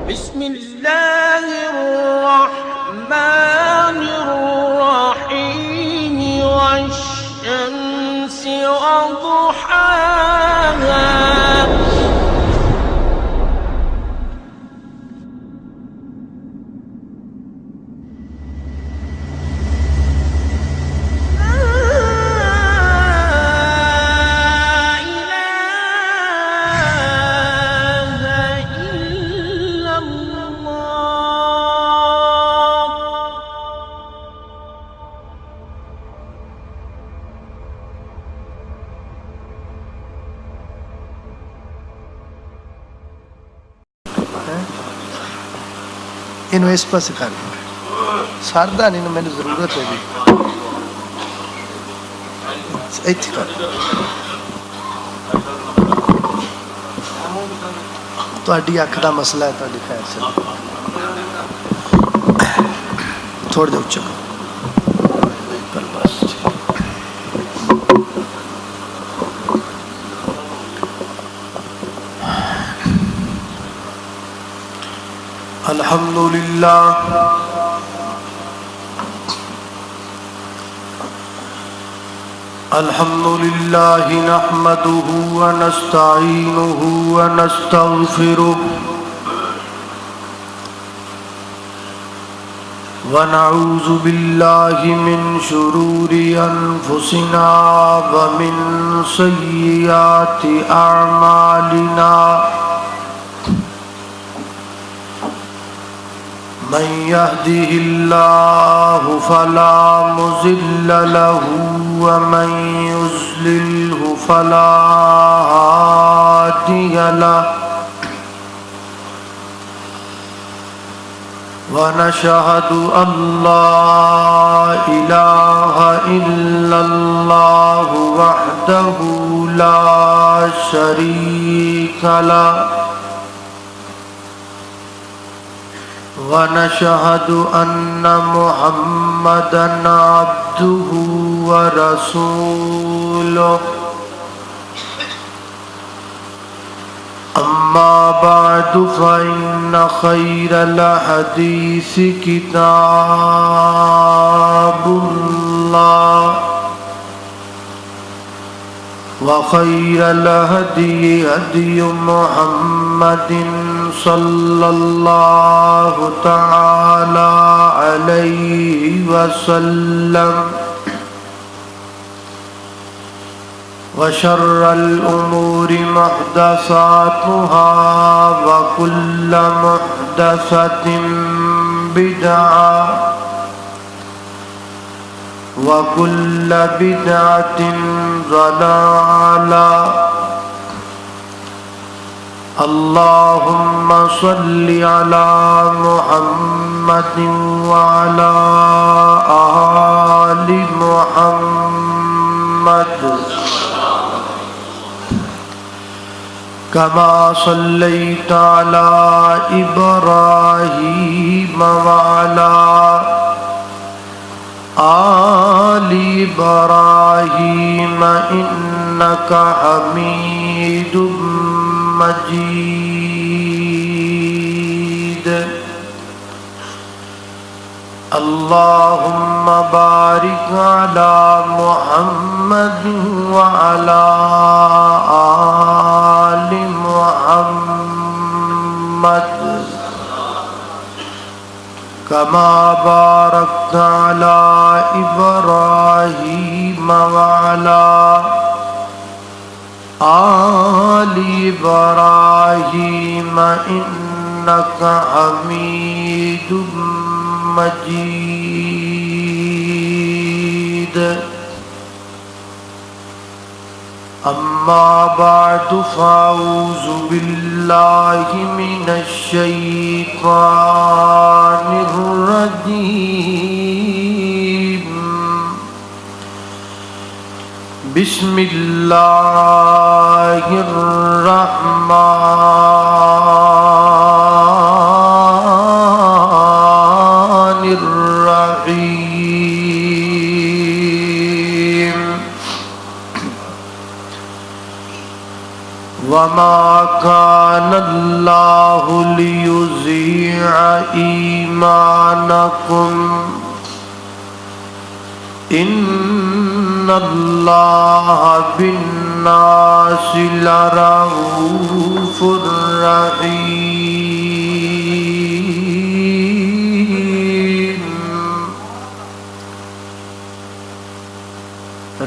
بسم الله الرحمن الرحيم والشمس وضحاها انہوں اس پاس کر سردہ نہیں میں نے ضرورت ہے بھی ایتھی کر تو اڈی اکھ دا مسئلہ ہے تو اڈی خیر سے تھوڑ دے اچھا کر بس الحمدللہ الحمدللہ نحمده ونستعینه ونستغفره ونعوذ باللہ من شرور انفسنا ومن سیئات اعمالنا من يهده الله فلا مضل له ومن يضلله فلا هادي له ونشهد أن لا إله إلا الله وحده لا شريك له ونشهد أن محمدًا عبده ورسوله أما بعد فإن خير الحديث كتاب الله وخير الهدي هدي محمد صلى الله تعالى عليه وسلم وشر الأمور محدثاتها وكل محدثة بدعة وكل بدعة ضلالة اللهم صل على محمد وعلى آل محمد كما صليت على إبراهيم وعلى آل إبراهيم إنك حميد مجيد اللهم بارك على محمد وعلى آل محمد كما باركت على إبراهيم وعلى آل إبراهيم إنك حميد مجيد أما بعد فأعوذ بالله من الشيطان الرجيم بسم الله الرحمن الرحيم وما كان الله ليضيع إيمانكم إن الله بالناس لرؤوف رحيم.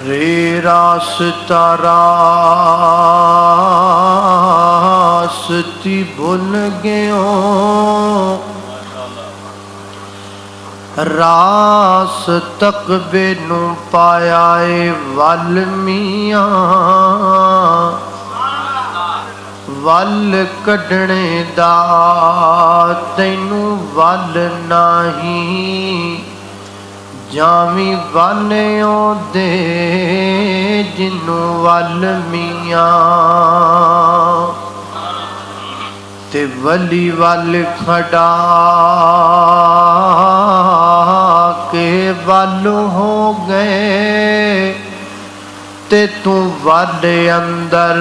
رے راستہ راستی بھول گیوں راس تک بینو پایا اے ول میاں ول کڈنے دا تینو ول نہیں جامی والیوں دے جنوں ول میاں تے ولی ول کھڑا کے ول ہو گئے تے تو ول اندر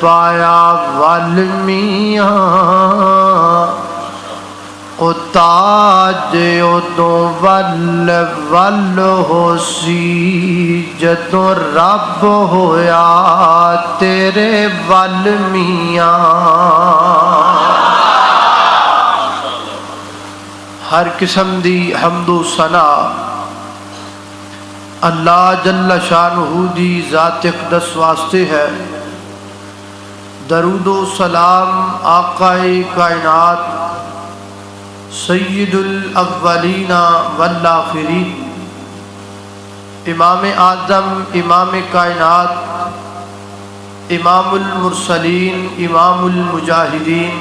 پایا ول میاں او تاج ادوں ول ول ہو سی جدوں رب ہویا تیرے ول میاں. ہر قسم دی حمد و ثنا اللہ جل شانہ دی ذات اقدس واسطے ہے. درود و سلام آقائے کائنات سید الاولین والآخرین امام اعظم امام کائنات امام المرسلین امام المجاہدین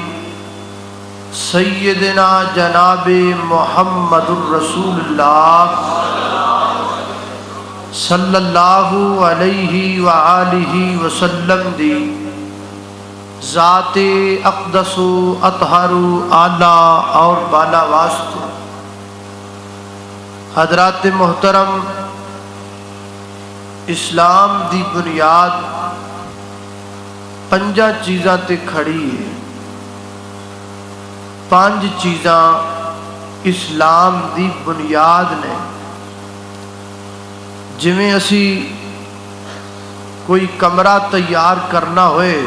سیدنا جناب محمد الرسول اللہ صلی اللہ علیہ وآلہ وسلم دی ذات اقدس و اطہر و اعلیٰ اور بالا واسطے. حضرات محترم، اسلام دی بنیاد پنجا چیزاں تے کھڑی ہے. پانچ چیزاں اسلام دی بنیاد نے. جویں اسی کوئی کمرہ تیار کرنا ہوئے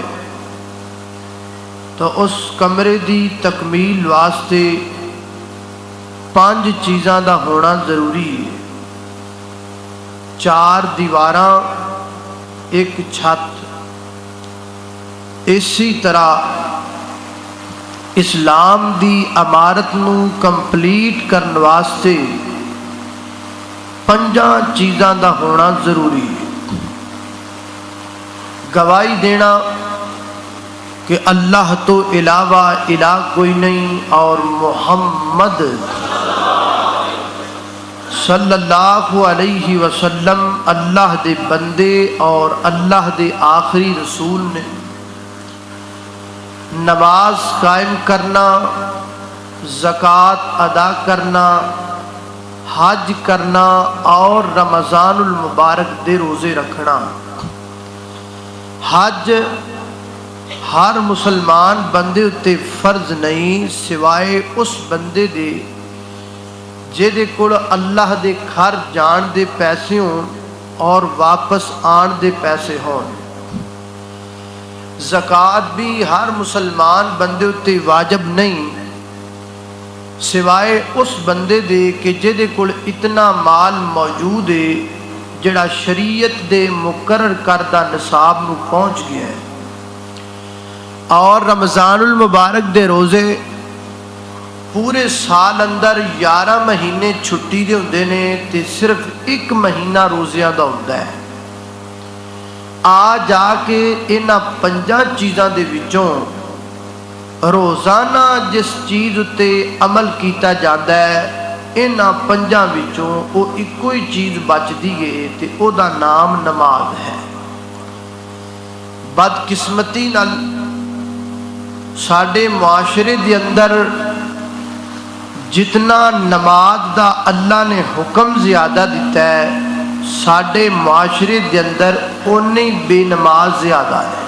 تو اس کمرے دی تکمیل واسطے پانچ چیزاں دا ہونا ضروری ہے. چار دیواراں، ایک چھت. اسی طرح اسلام دی عمارت نو کمپلیٹ کرن واسطے پنجاں چیزاں دا ہونا ضروری ہے. گواہی دینا کہ اللہ تو علاوہ الہ کوئی نہیں اور محمد صلی اللہ علیہ وسلم اللہ دے بندے اور اللہ دے آخری رسول نے. نماز قائم کرنا، زکوٰۃ ادا کرنا، حج کرنا اور رمضان المبارک دے روزے رکھنا. حج ہر مسلمان بندے اتے فرض نہیں سوائے اس بندے دے جہدے کول اللہ دے گھر جان دے پیسے ہون اور واپس آن دے پیسے ہون. زکوٰۃ بھی ہر مسلمان بندے اتے واجب نہیں سوائے اس بندے دے کہ جہدے کول اتنا مال موجود ہے جڑا شریعت دے مقرر کردہ نصاب نو پہنچ گیا ہے. اور رمضان المبارک دے روزے پورے سال اندر 11 مہینے چھٹی دے ہوندے نے تے صرف ایک مہینہ روزیاں دا ہوندا ہے. آ جا کے انہاں پنجاں چیزاں دے وچوں روزانہ جس چیز اتے عمل کیتا جاتا ہے انہاں پنجاں وچوں او ایکو ہی چیز بچدی ہے تے او دا نام نماز ہے. بدقسمتی نال ساڈے معاشرے دے اندر جتنا نماز دا اللہ نے حکم زیادہ دیتا ہے ساڈے معاشرے دے اندر اونی بے نماز زیادہ ہے.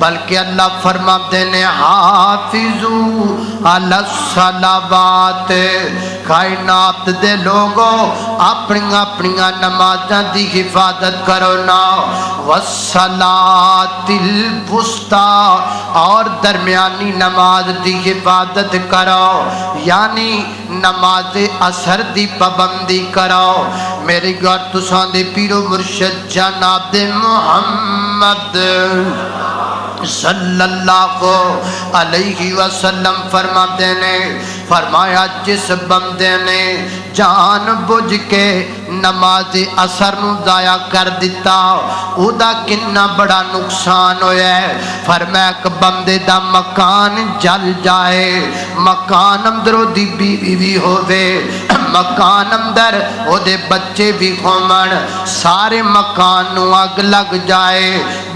بلکہ اللہ فرماتے ہیں حافظو علی الصلوات، کائنات دے لوگو اپنی اپنی نمازاں دی حفاظت کرو نا، والصلاۃ الوسطی، اور درمیانی نماز دی حفاظت کرو، یعنی نماز اثر دی پابندی کرو۔ میری گھر تساں دے پیرو مرشد جناب محمد صلی اللہ علیہ وسلم فرماتے ہیں، فرمایا جس بندے نے جان بوجھ کے نماز اثر نو ضائع کر دیتا او دا کنا بڑا نقصان ہویا ہے۔ فرمایا کہ بندے دا مکان جل جائے، مکان اندروں دی بیوی بھی ہووے، مکان اندر او دے بچے بھی ہومن، سارے مکان نو اگ لگ جائے،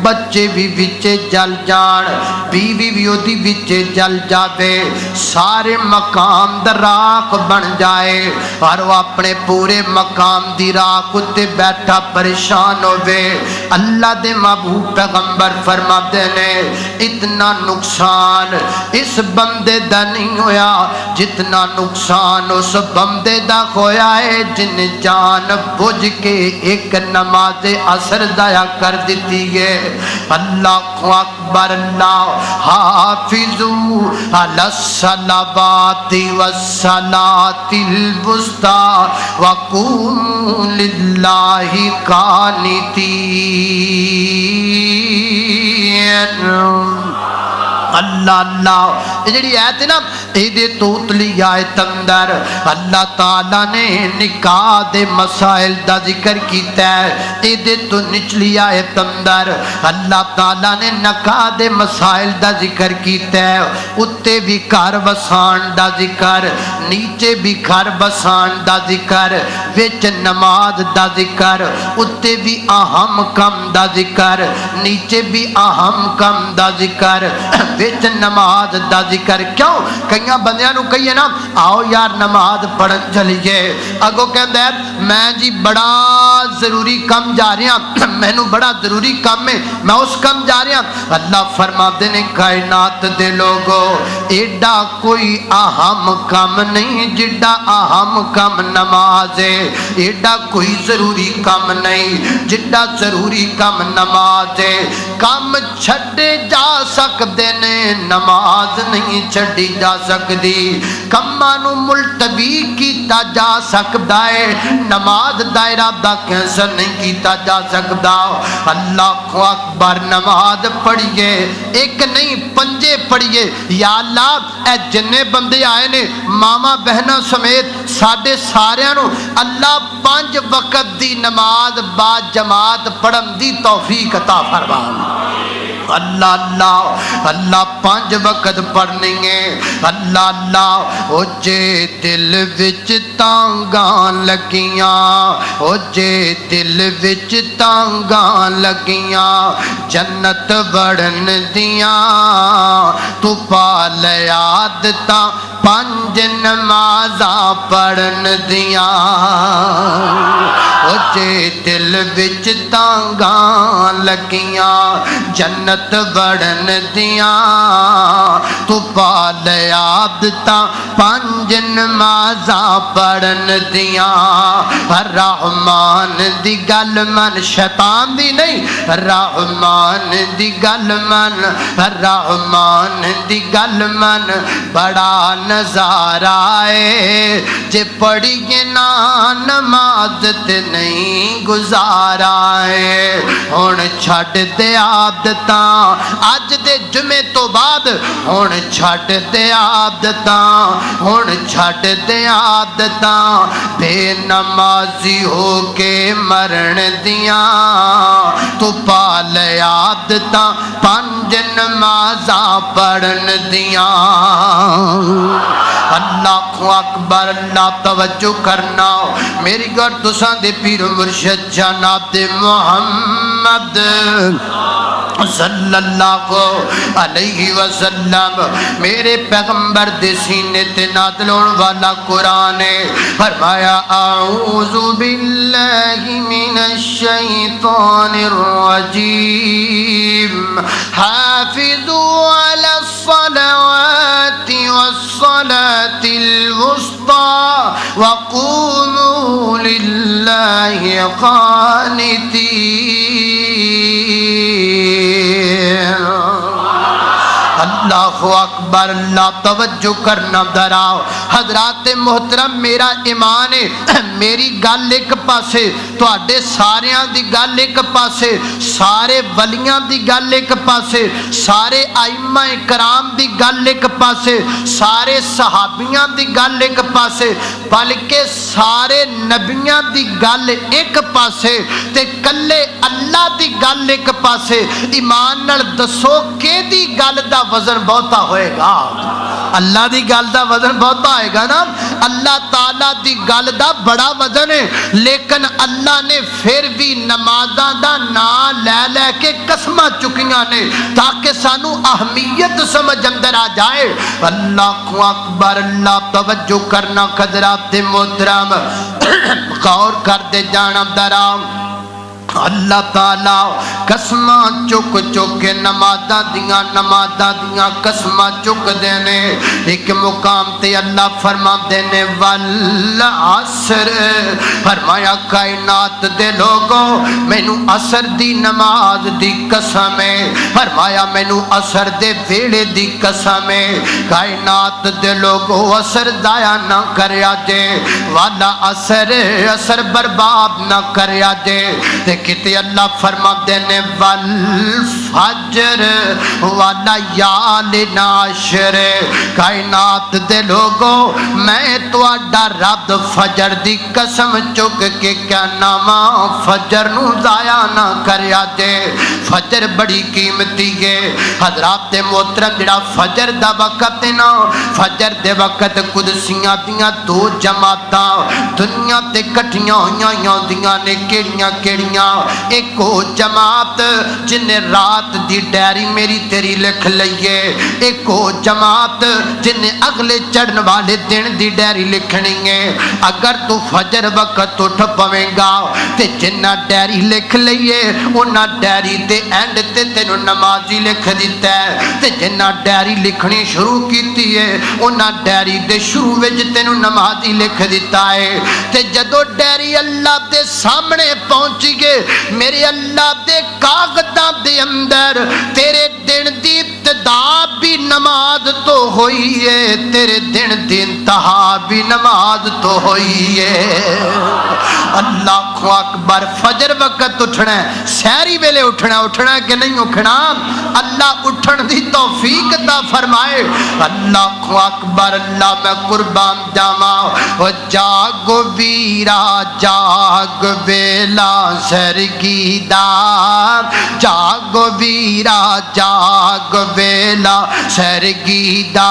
بچے بھی وچے جل جان، بیوی بھی او دی وچے جل جاوے، سارے مقام دا راکھ بن جائے، اور وہ اپنے پورے مقام دی راکھ اتے بیٹھا پریشان ہوئے۔ اللہ دے محبوب پیغمبر فرماتے ہیں اتنا نقصان اس بندے دا نہیں ہویا جتنا نقصان اس بندے دا ہویا ہے جن جان بوجھ کے ایک نماز اثر ضائع کر دیتی ہے۔ اللہ اکبر، اللہ حافظو علی الصلوات والصلاۃ الوسطی وقوموا للہ قانتین۔ اللہ اللہ، یہ جڑی آیت ہے نا ایدے توتلی آیت اندر اللہ تعالیٰ نے نکاح دے مسائل دا ذکر کیتا ہے۔ ایدے تو نچلی آیت اندر اللہ تعالیٰ نے نکاح دے مسائل دا ذکر کیتا ہے، اتے بھی گھر وسان دا ذکر، نیچے بھی گھر وسان دا ذکر، وچ نماز دا ذکر، اتے بھی اہم کم دا ذکر، نیچے بھی اہم کم دا ذکر، وچ نماز دا ذکر۔ کیوں کئیاں بندیاں نو کہیے نا آؤ یار نماز پڑھن چلیے، اگو کہندے ہیں میں جی بڑا ضروری کم جا رہا ہوں، میں نو بڑا ضروری کم ہے، میں اس کم جا رہا ہوں۔ اللہ فرماتے ہیں کائنات دے لوگو ایڈا کوئی اہم کم نہیں جڈا اہم کم نماز ہے، ایڈا کوئی ضروری کم نہیں جڈا ضروری کم نماز ہے۔ کم چھڑے جا سکتے نے، نماز نہیں چھڑی جا سکتی، کمانو ملتوی کیتا جا سکتا ہے، نماز دائرہ دا کینسر نہیں کیتا جا سکتا۔ اللہ اکبر، نماز پڑھئے، ایک نہیں پنجے پڑھئے، یا اللہ اے جنے بندے آئے نے ماما بہنہ سمیت ساڑھے ساریانو اللہ 5 وقت دی نماز با جماعت پڑھن دی توفیق عطا فرما۔ اللہ اللہ اللہ 5 وقت پڑھنی ہے۔ اللہ اللہ او جے دل وچ تانگاں لگیاں، او جے دل وچ تانگاں لگیاں، جنت بڑھن دیاں تو پا لے عادتاں 5 نمازاں پڑھن دیاں۔ او جے دل وچ تانگاں لگیاں، جنت بڑھن دیاں تو پا لے عادتاں 5 نمازاں پڑھن دیاں۔ رحمان دی گل من، شیطان دی نہیں، رحمان دی گل من، رحمان دی گل من، بڑا نظارہ ہے جے پڑھیے نا نماز تے نہیں گزارا ہے۔ ہن چھڈ دے عادتاں اج دے جمعے تو بعد، ہن چھڈ دے عادتاں، ہن چھڈ دے عادتاں، بے نمازی ہو کے مرن دیاں تو پا لے عادتاں 5 نمازاں پڑھن دیاں۔ اللہ اللہ اکبر اللہ توجہ کرنا میری گھر تساں دے پیر مرشد جناب محمد صلی اللہ علیہ وسلم میرے پیغمبر دے سینے تے نازل ہون والا قرآن ہے فرمایا اعوذ باللہ من الشیطان الرجیم حافظوا علی الصلوات والصلاة الوسطى وقوموا للہ قانتین اللہ اکبر اللہ توجہ کرنا دراؤ حضرات محترم میرا ایمان ہے میری گل ایک پاسے تواڈے ساریاں دی گل ایک پاسے سارے ولیاں دی گل ایک پاسے سارے ائمہ کرام دی گل ایک پاسے سارے صحابیاں دی گل ایک پاسے بلکہ سارے نبیاں دی گل ایک پاسے تے کلے اللہ دی گل ایک پاسے ایمان نال دسو کہ دی گل دا وزن بہتا ہوئے گا اللہ دی گل دا وزن بہتا ہوئے گا نا اللہ تعالیٰ دی گل دا بڑا وزن ہے لیکن اللہ نے پھر بھی نمازاں دا نام لے لے کے قسمہ چکیاں نے تاکہ سانو اہمیت سمجھ اندر آ جائے اللہ اکبر اللہ توجہ کرنا حضرات محترم غور کر دے جانا درام اللہ تعالیٰ قسماں چک چک نمازاں دیاں قسماں چک دینے ایک مقام تے اللہ فرما دینے والعصر فرمایا کائنات دے لوگوں مینوں عصر دی نماز دی قسم ہے فرمایا مینوں عصر دے ویلے دی قسم ہے کائنات دے لوگوں عصر ضائع نہ کریا جے والا عصر برباد نہ کریا جے کتے اللہ فرما دینے والفجر والیال عشر کائنات دے لوگوں میں تو اڈا رب فجر دی قسم چک کے کہنا ماں فجر نو ضائع نہ کریا جے فجر بڑی قیمتی ہے حضرات محترم جڑا فجر دا وقت نا فجر دے وقت قدسیاں دیاں دو جماعتاں دنیا تے کٹھیاں ہویاں دیاں نے کیڑیاں ایک کو جماعت جن نے رات دی ڈیری میری تیری لکھ لئیے ایک کو جماعت جن نے اگلے چڑھن والے دن دی ڈیری لکھنی ہے اگر تو فجر وقت اٹھ پویں گا تے جنہ ڈیری لکھ لئیے انہ ڈیری تے اینڈ تے تینو نمازی لکھ دیتا ہے تے جنہ ڈیری لکھنی شروع کیتی ہے انہ ڈیری دے شروع وچ تینو نمازی لکھ دیتا ہے تے جدو ڈیری اللہ دے سامنے پہنچی گے میرے اللہ دے کاغذاں دے اندر تیرے دن دی ابتدا بھی نماز تو ہوئی ہے تیرے دن دی انتہا بھی نماز تو ہوئی ہے اللہ اکبر فجر وقت اٹھنا ہے سحری ویلے اٹھنا کہ نہیں اٹھنا اللہ اٹھن دی توفیق عطا فرمائے اللہ اکبر اللہ میں قربان جاواں او جاگ ویرا جاگ ویلا سرگیدا جاگ ویرا جاگ ویلا سرگیدا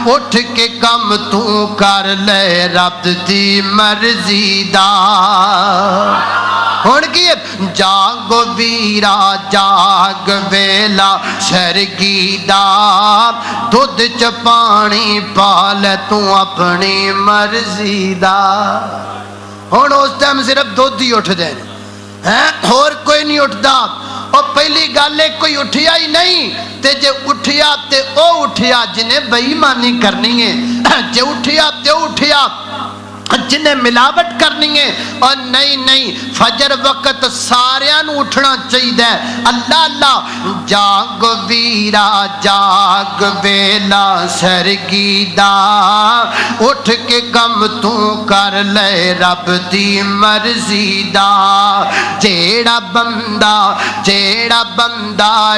اٹھ کے کم تو کر لے رب دی مرضی دا ہن کی جاگ ویرا جاگ ویلا سرگیدا دودھ چ پانی پا لے تو اپنی مرضی دا ہن اس ٹائم صرف دودھ ہی اٹھ دے اور کوئی نہیں اٹھتا اور پہلی گل ہے کوئی اٹھیا ہی نہیں تے جے اٹھیا تے او اٹھیا جنہیں بے ایمانی کرنی ہے جے اٹھیا تے او اٹھیا جنہیں ملاوٹ کرنی ہے اور نہیں فجر وقت ساریاں اٹھنا چاہیے اللہ اللہ جاگ ویرا جاگ ویلا سرگیدا اٹھ کے کم تو کر لے رب دی مرضی دا جیڑا بندہ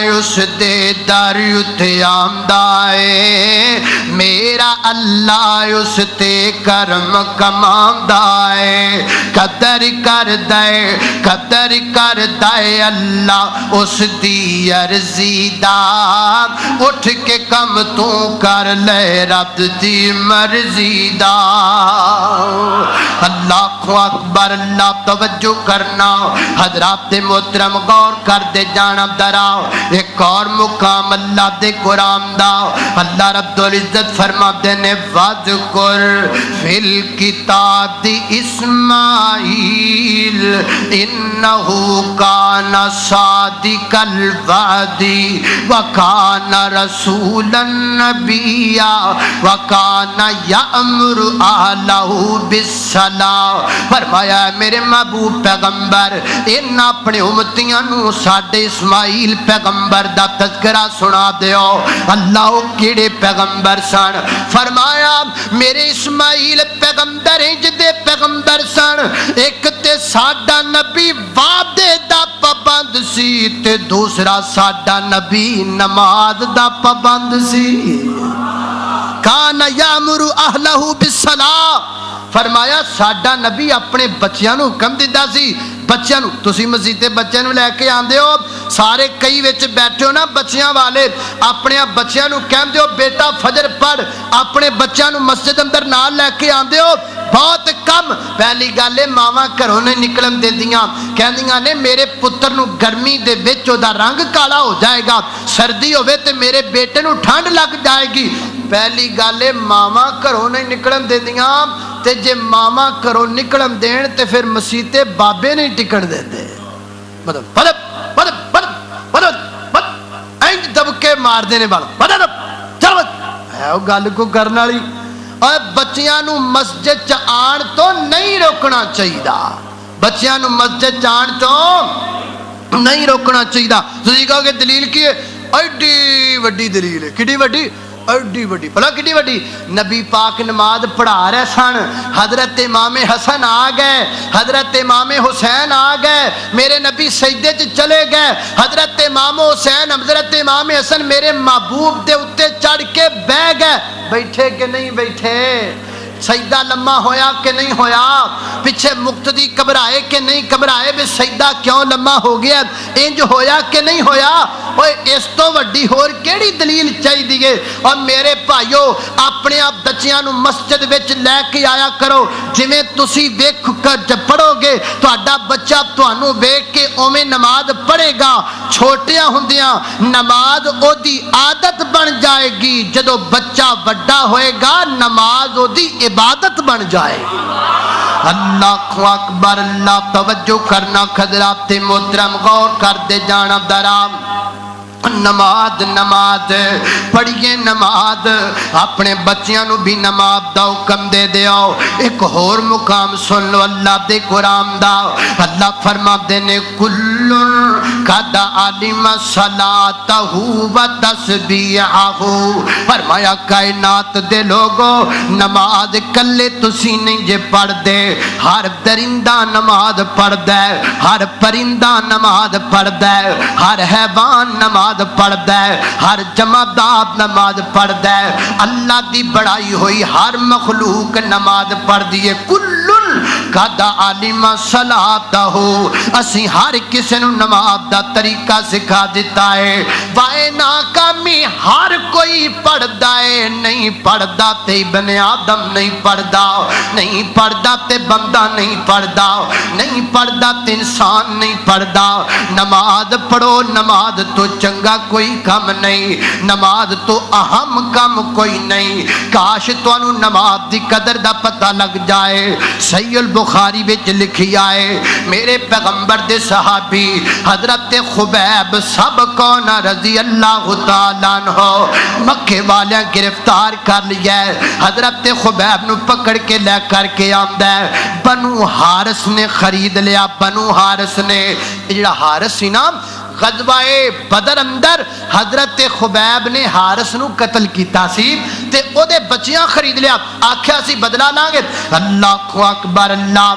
اس دے در اتے آمدا ہے میرا اللہ اس تے کرم کما فرماندا ہے قدر کر دے اللہ اس دی عرضی دا اٹھ کے کم تو کر لے رب دی مرضی دا اللہ اکبر اللہ توجہ کرنا حضرات محترم غور کر دے جانا درا ایک اور مقام اللہ دے قرآن دا اللہ رب العزت فرما دے نے وَذْكُرْ فِي الْكِتَابِ إِسْمَاعِيلَ إِنَّهُ كَانَ صَادِقَ الْوَعْدِ وَكَانَ رَسُولًا نَبِيًّا وَكَانَ يَأْمُرُ أَهْلَهُ بِالصَّلَاةِ فرمایا میرے محبوب پیغمبر ان اپنے امتیاں نو ساڈے اسماعیل پیغمبر دا تذکرہ سنا دیو اللہ کیڑے پیغمبر سن فرمایا میرے اسماعیل پیغمبر جدے پیغمبر سن ایک تے ساڈا نبی وعدے دا پابند سی تے دوسرا ساڈا نبی نماز دا پابند سی کان یامر اہلہ بالصلاۃ فرمایا ساڈا نبی اپنے بچیاں نو حکم دیندا سی بچیاں نو تسی مسجد تے بچیاں نو لے کے آندے ہو سارے کئی وچ بیٹھے ہو نا بچیاں والے اپنے بچیاں نو کہندے ہو بیٹا فجر پڑھ اپنے بچیاں نو مسجد اندر نال لے کے آندے ہو بہت کم پہلی گل ہے ماواں گھروں نہیں نکلن دیندیاں کہندیاں نے میرے پتر نو گرمی دے وچ او دا رنگ کالا ہو جائے گا سردی ہوے تے میرے بیٹے نو ٹھنڈ لگ جائے گی پہلی گل ہے ماواں گھروں نہیں نکلن دیندیاں تے جے ماما کرو نکلن دین تے پھر مسیتے بابے نہیں ٹکن دیندے مطلب بدب بدب بدب بدب بدب اینج دبکے مار دینے والا بدب چل ہے وہ گل کو کرنے والی اور بچیاں نو مسجد چ آن تو نہیں روکنا چاہیے بچیاں نو مسجد چ آن تو نہیں روکنا چاہیے تسی کہو کہ دلیل کی ہے ایڈی وڈی دلیل ہے کڈی وڈی ایڈی وڈی بھلا کڈی وڈی نبی پاک نماز پڑھا رہے سن حضرت امام حسن آ گئے حضرت امام حسین آ گئے میرے نبی سجدے چ چلے گئے حضرت امام حسین حضرت امام حسن میرے محبوب دے اتے چڑھ کے بہ گئے بیٹھے کہ نہیں بیٹھے سجدہ لمحہ ہویا کہ نہیں ہویا پیچھے مقتدی گھبرائے کہ نہیں گھبرائے بھی سجدہ کیوں لمحہ ہو گیا انج ہویا کہ نہیں ہویا اوے اس تو وڈی ہور کیڑی دلیل چاہیے اور میرے بھائیو اپنے آپ بچیاں نو مسجد وچ لے کے آیا کرو جویں تسی ویکھ کر پڑھو گے تہاڈا بچہ تانوں ویکھ کے اوویں نماز پڑھے گا چھوٹیاں ہوندیاں نماز او دی عادت بن جائے گی جدوں بچہ بڑا ہوئے گا نماز او دی عبادت بن جائے گی اللہ اکبر اللہ توجہ کرنا حضرات محترم غور کر دے جانا درام نماز نماز پڑھیے نماز اپنے بچیاں نو بھی نماز دا حکم دے دیو ایک اور مقام سن لو اللہ دے قرآن دا اللہ فرما دے نے کل قد علم صلاتہ و تسبیحہ فرمایا کائنات دے لوگو نماز کلے تسی نہیں جے پڑھ دے ہر درندہ نماز پڑھ دے ہر پرندہ نماز پڑھ دے ہر حیوان نماز پڑھ دے ہر جمادات نماز پڑھ دے اللہ دی بڑائی ہوئی ہر مخلوق نماز پڑھ دیے کلن قد علم صلاتہ اسی ہر کسی نو نماز دا طریقہ سکھا دیتا ہے وائے ناکامی ہر کوئی پڑھ دائے نہیں پڑھ دا تے ابن آدم نہیں پڑھ دا نہیں پڑھ دا تے بندہ نہیں پڑھ دا نہیں پڑھ دا تے انسان نہیں پڑھ دا نماز پڑھو نماز تو چنگا کوئی کم نہیں نماز تو اہم کم کوئی نہیں کاش تو انو نماز دی قدر دا پتہ لگ جائے صحیح البخاری بچ لکھی آئے میرے پیغمبر دے صحابی حضرت خبیب سب کون رضی اللہ تعالیٰ عنہ مکہ والیاں گرفتار کر لیا ہے حضرت خبیب نو پکڑ کے لے کر کے آمدہ ہے بنو حارس نے خرید لیا بنو حارس نے جڑا حارس سی نام غزوہ بدر اندر حضرت خبیب نے حارس نو قتل کیتا سی تے او دے بچیاں خرید لیا آکھیا سی بدلہ لانگے اللہ اکبر اللہ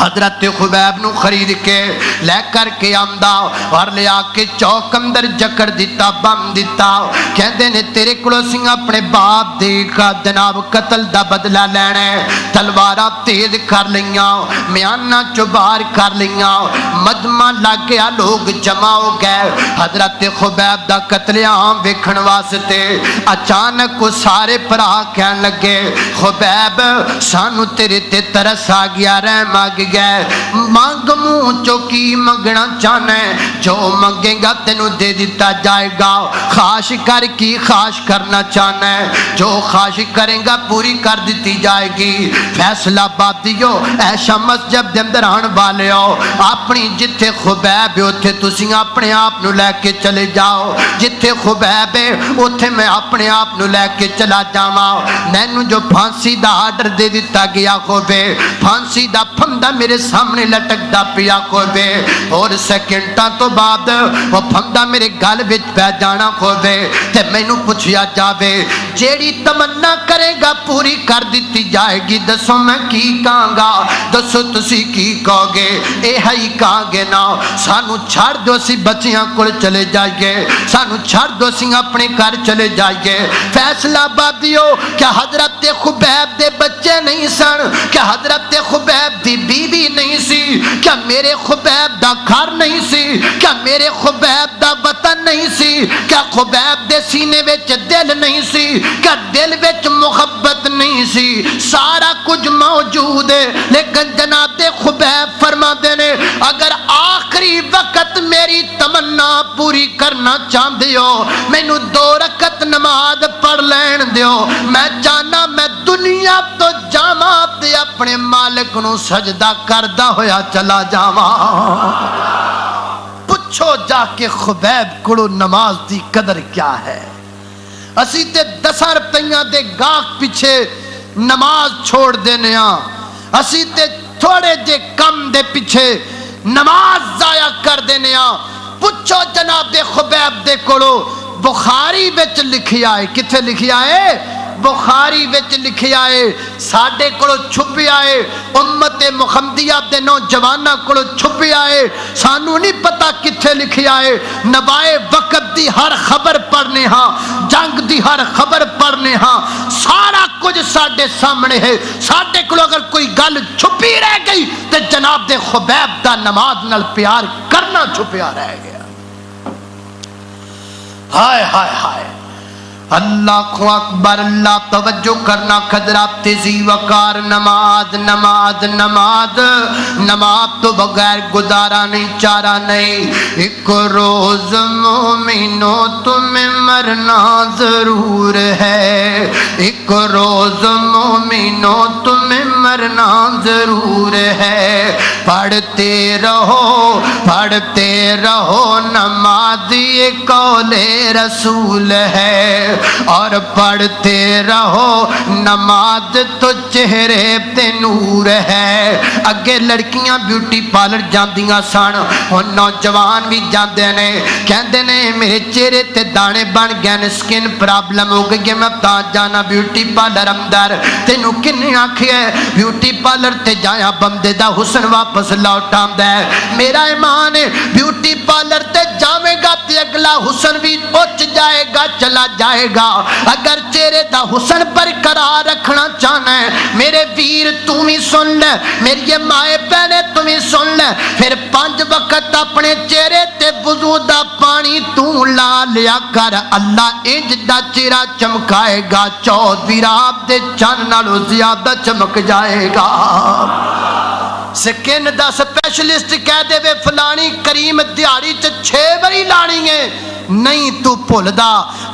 حضرت خبیب نو خرید کے لے کر کے آمدا اور لے آ کے چوک اندر جکڑ دیتا بم دیتا کہندے نے تیرے کولوں سی اپنے باپ دے جناب قتل دا بدلہ لینا ہے تلواراں تیز کر لیاں میانا چبار کر لیاں مجمع لگ گیا لوگ جمع ہو گئے حضرت خبیب دا قتل عام ویکھن واسطے اچانک کو سارے بھرا کہن لگے خبیب سانو تیرے تے ترس آ گیا رحم آ گئے مانگ منہ چو کی منگنا چاہنا ہے جو منگے گا تینوں دے دیتا جائے گا خواہش کر کی خواہش کرنا چاہنا ہے جو خواہش کریں گا پوری کر دیتی جائے گی فیصلہ بادیو اے شمس جب دے اندر آن والے ہو اپنی جتھے خبیب ہوتے تسی اپنے آپ نو لے کے چلے جاؤ جتھے خبیب ہے اتھے میں اپنے آپ نو لے کے چلا جاواں مینوں جو پھانسی دا آرڈر دے دیتا گیا خوبے پھانسی دا پھندا میرے سامنے لٹک دا پیا خوبے اور سیکنڈاں تو بعد وہ پھندا میرے گل وچ پہ جانا خوبے تے مینوں پوچھیا جاوے جیڑی تمنا کرے گا پوری کر دیتی جائے گی دسو میں کی کہاں گا دسو تسی کی کہو گے اے ہی کہاں گے نا سانو چھڑ دو سی بچیاں کول چلے جائیے سانو چھڑ دو سی اپنے گھر چلے جائیے فیصلہ بادیو کیا حضرت خبیب دے بچے نہیں سن کیا حضرت خبیب دی بیوی نہیں سی کیا میرے خبیب دا گھر نہیں سی کیا میرے خبیب دا وطن نہیں سی کیا خبیب دے سینے وچ دل نہیں سی کیا دل وچ محبت نہیں سی سارا کچھ موجود ہے لیکن جناب خبیب فرما دینے اگر آخری وقت میری تمنا پوری کرنا چاہتے ہو مینوں 2 رکعت نماز پڑھ لین دیو میں جانا میں دنیا تو جاواں تے اپنے مالک نو سجدہ کردا ہویا چلا جاواں پوچھو جا کے خبیب کڑو نماز دی قدر کیا ہے اسی تے 10 روپیاں دے گاہک پیچھے نماز چھوڑ دینے ہاں اسی تے تھوڑے جے کم دے پیچھے نماز ضائع کر دینے ہاں پوچھو جناب خبیب دے کڑو بخاری وچ لکھیا ہے کتھے لکھیا ہے بخاری وچ لکھیا ہے ساڈے کولو چھپیا ہے امت محمدیہ دے نوجواناں کولو چھپیا ہے سانو نہیں پتہ کتھے لکھیا ہے نبائے وقت دی ہر خبر پڑھنے ہاں جنگ دی ہر خبر پڑھنے ہاں سارا کچھ ساڈے سامنے ہے ساڈے کولو اگر کوئی گل چھپی رہ گئی تے جناب دے خبیب دا نماز نال پیار کرنا چھپیا رہ گیا ہائے ہائے ہائے اللہ اکبر اللہ توجہ کرنا خضرات تیزی وقار نماز نماز نماز نماز تو بغیر گزارا نہیں چارہ نہیں ایک روز مومنوں تمہیں مرنا ضرور ہے ایک روز مومنوں تمہیں مرنا ضرور ہے پڑھتے رہو نماز یہ قول رسول ہے اور پڑھتے رہو نماز تو چہرے تے نور ہے اگے لڑکیاں بیوٹی پارلر جاندیاں سن ہن نوجوان بھی جاندے نے کہندے نے میرے چہرے تے دانے بن گئے نے سکن پرابلم ہو گئی میں تا جانا بیوٹی پارلر اندر تینوں کنے آکھیا بیوٹی پارلر تے جایا بندے دا حسن واپس لوٹ آندا ہے میرا ایمان ہے بیوٹی پارلر تے جاویں گا تے اگلا حسن بھی اچ جائے گا چلا جائے گا اگر چہرے دا حسن برقرار رکھنا چاہنا ہے میرے ویر تم ہی سن لے میری مائے بہنے تم ہی سن لے پھر 5 وقت اپنے چہرے تے وضو دا پانی تو لا لیا کر اللہ انج دا چہرہ چمکائے گا 14 رات دے چن نالوں زیادہ چمک جائے گا سکن دا سپیشلسٹ کہہ دے وے فلانی کریم دیہاڑی 6 باری لانی ہے نہیں تو بھول دا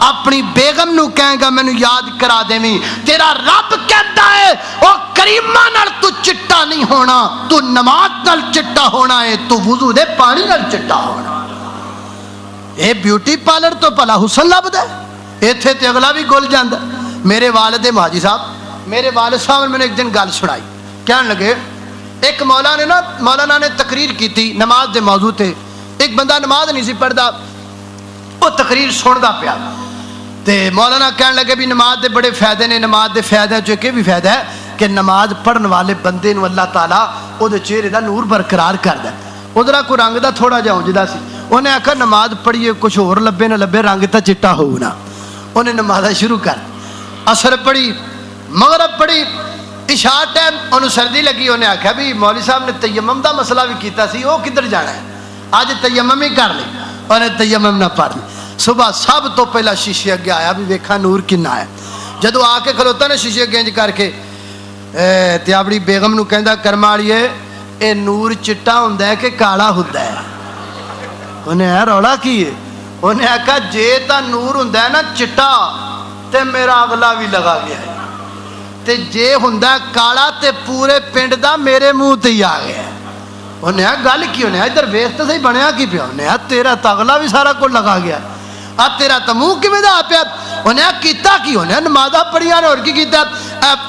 اپنی بیگم نو کہیں گا مینوں یاد کرا دیویں تیرا رب کہتا ہے او کریمہ نال تو چٹا نہیں ہونا تو نماز نال چٹا ہونا ہے تو وضو دے پانی نال چٹا ہونا اے بیوٹی پارلر تو بھلا حسن لبدا ہے ایتھے تے اگلا بھی گل جاندا میرے والد ماجی صاحب میرے والد صاحب نے ایک دن گل سنائی کہن لگے ایک مولانا نے تقریر کی تھی نماز دے موضوع تے ایک بندہ نماز نہیں سی پڑھدا وہ تقریر سندا پیا تے مولانا کہن لگے بھی نماز دے بڑے فائدے نے نماز دے فائدے چ کہ بھی فائدہ ہے کہ نماز پڑھن والے بندے نو اللہ تعالیٰ او دے چہرے دا نور برقرار کر دے. ادھر کوئی رنگ دا تھوڑا جا اونجدا سی, انہیں آکھا نماز پڑھیے کچھ اور لبے نہ لبے رنگ تا چٹا ہو نا. انہیں نماز شروع کر, عصر پڑھی, مغرب پڑھی, عشاء ٹائم انہوں سردی لگی. انہیں آکھا بھی مولوی صاحب نے تیمم دا مسئلہ بھی کیتا سی, وہ کدھر جانا ہے, آج تیمم ہی کر لے. انہیں تیمم نہ پڑھ لی. صبح سب تو پہلا شیشے اگے آیا بھی ویکھا نور کنا ہے. جدو آ کے کھلوتا نا شیشے گنج کر کے تے اپنی بیگم نو کہندا کرمالیے اے نور چٹا ہوندا ہے کہ کالا ہوندا ہے. انہیں ہے رولا کی ہے. انہیں آکھا جے تا نور ہوندا ہے نا چٹا تے میرا اگلا بھی لگا گیا ہے, تے جے ہوندا کالا تے پورے پنڈ دا میرے منہ تے ہی آ گیا ہے. انہیں گل کی, انہیں ادھر ویکھ تے صحیح بنیا کی پیا. انہیں تیرا تاغلا بھی سارا کچھ لگا گیا, تیرا تو منہ کیویں دا پیا. انہیں کیتا کی, انہیں نمازاں پڑھیاں نے اور کی کیتا.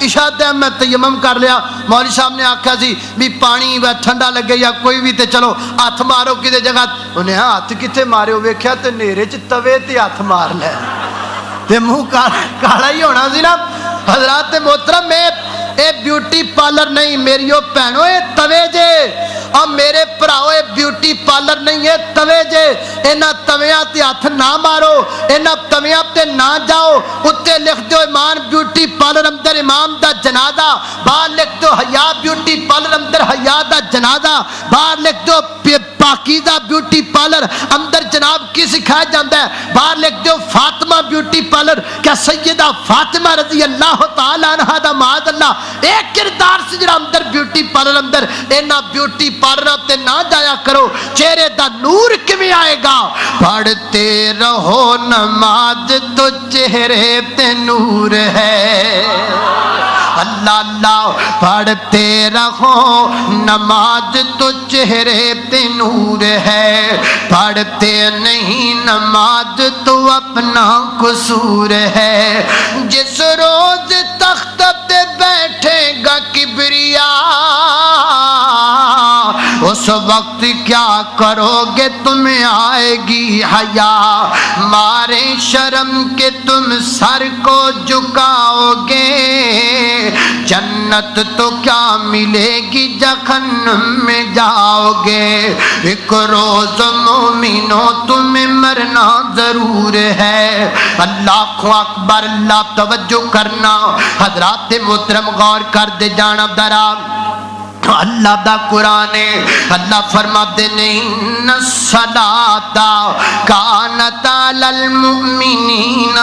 عشاء ٹائم میں تیمم کر لیا. مولوی صاحب نے آکھا سی بھی پانی ٹھنڈا لگے یا کوئی بھی تے چلو ہاتھ مارو کسی جگہ. انہیں ہاتھ کتنے مارے, ویکھیا تے نیرے چ توے تے ہاتھ مار لے تے منہ کالا ہی ہونا سی نا. حضرات محترم, میں اے بیوٹی پارلر نہیں میری بھینوں, اے توے جے. اور میرے بھراؤ اے بیوٹی پارلر نہیں ہے توے جے. انہاں تویاں تے ہاتھ نہ مارو, انہاں تویاں تے نہ جاؤ. اتنے لکھ دو ایمان بیوٹی پارلر اندر امام دا جنازہ, باہر لکھ دو حیا بیوٹی پارلر اندر حیا دا جنازہ, باہر لکھ دو پاکیزہ بیوٹی پارلر اندر جناب کی سکھایا جاتا ہے, باہر لکھ دو فاطمہ بیوٹی پارلر کیا سیدہ فاطمہ رضی اللہ تعالی عنہا دا معاذ اللہ ایک کردار سے جڑا اندر بیوٹی پارلر اندر. انہاں بیوٹی پارلر تے نہ جایا کرو, چہرے دا نور کیویں آئے گا. پڑھتے رہو نماز تو چہرے تے نور ہے. اللہ اللہ پڑھتے رہو نماز تو چہرے تے نور ہے. پڑھتے نہیں نماز تو اپنا قصور ہے. جس روز تخت پہ بیٹھے گا کبریا اس وقت کیا کرو گے, تمہیں آئے گی حیا. مارے شرم کے تم سر کو جھکاؤ گے, جنت تو کیا ملے گی جہنم میں جاؤ گے. ایک روز مومنوں تمہیں مرنا ضرور ہے. اللہ اکبر, اللہ توجہ کرنا. حضرات محترم غور کر دے جانا ذرا. اللہ دا قرآن ہے, اللہ فرماتے ہیں ان الصلاۃ کانت علی المؤمنین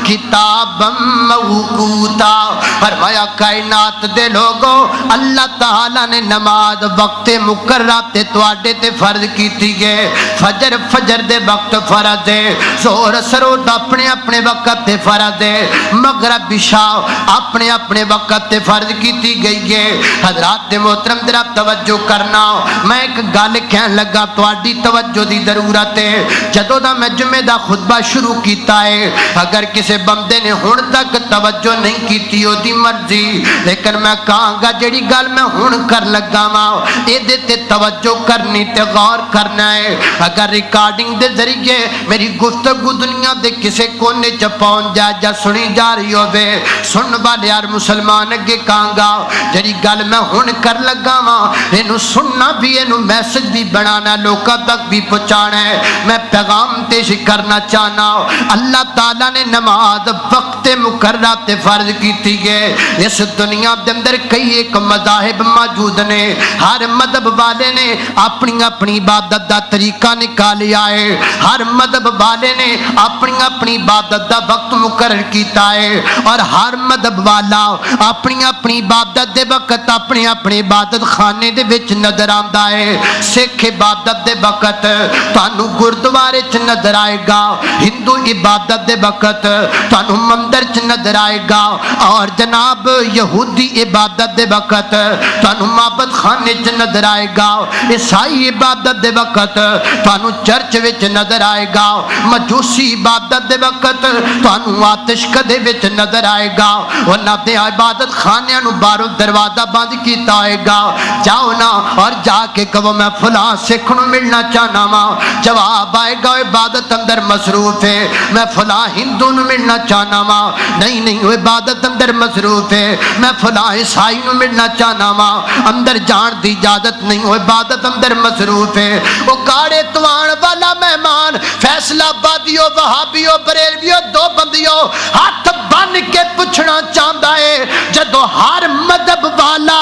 کتابا موقوتا. فرمایا کائنات دے لوگوں اللہ تعالیٰ نے نماز وقت مقررہ تے تواڈے تے فرض کیتی ہے. فجر دے وقت فرض ہے, ظہر اثر اپنے اپنے وقت تے فرض ہے, مغرب عشاء اپنے اپنے وقت تے فرض کیتی گئی ہے. حضرات محترم ذرا توجہ کرنا, میں ایک گل کہن لگا تواڈی توجہ دی ضرورت ہے. جدوں دا میں جمعے دا خطبہ شروع کیتا ہے, اگر کسی بندے نے ہن تک توجہ نہیں کیتی او دی مرضی, لیکن میں کہاں گا جڑی گل میں ہن کر لگا وا اے دے تے توجہ کرنی تے غور کرنا ہے. اگر ریکارڈنگ دے ذریعے میری گفتگو دنیا دے کسے کونے چ پہنچ جائے یا سنی جا رہی ہوے, سن والے یار مسلمان اگے کہاں گا جڑی گل میں ہن کر لگا اینو سننا بھی, اینو میسج بھی بنانا, لوکاں تک بھی پہنچانا ہے. میں پیغام پیش کرنا چاہنا. اللہ تعالیٰ نے نماز وقت مقررہ تے فرض کیتی ہے. اس دنیا دے اندر کئی ایک مذاہب موجود نے, ہر مذہب والے نے اپنی اپنی عبادت دا طریقہ نکالیا ہے, ہر مذہب والے نے اپنی اپنی عبادت دا وقت مقرر کیتا ہے, اور ہر مذہب والا اپنی اپنی عبادت دے وقت اپنی اپنی عبادت خانے دے وچ نظر آندا ہے. سکھ عبادت دے وقت تانوں گردوارے چ نظر آئے گا, ہندو عبادت دے وقت تانوں مندر چ نظر آئے گا, اور جناب یہودی عبادت دے وقت تانوں معبد خانے چ نظر آئے گا, عیسائی عبادت دے وقت تانوں چرچ وچ نظر آئے گا, مجوسی عبادت دے وقت تانوں آتش کدے وچ نظر آئے گا. انہاں دے عبادت خانیاں نوں باہروں دروازہ بند کیتا ہوئے گا, گا، جاؤ نا اور جا کے کہو میں فلاں سکھ نو ملنا چاہنا وا، جواب آئے گا عبادت اندر مصروف ہے، میں فلاں ہندو نو ملنا چاہنا وا، نہیں وہ عبادت اندر مصروف ہے، میں فلاں عیسائی نو ملنا چاہنا وا، اندر جان دی اجازت نہیں، وہ عبادت اندر مصروف ہے۔ وہ گاڑے توان والا مہمان فیصلہ آبادیو وہابیو بریلویو دو بندیو ہاتھ بن کے پوچھنا چاہتا ہے، جدو ہر مذہب والا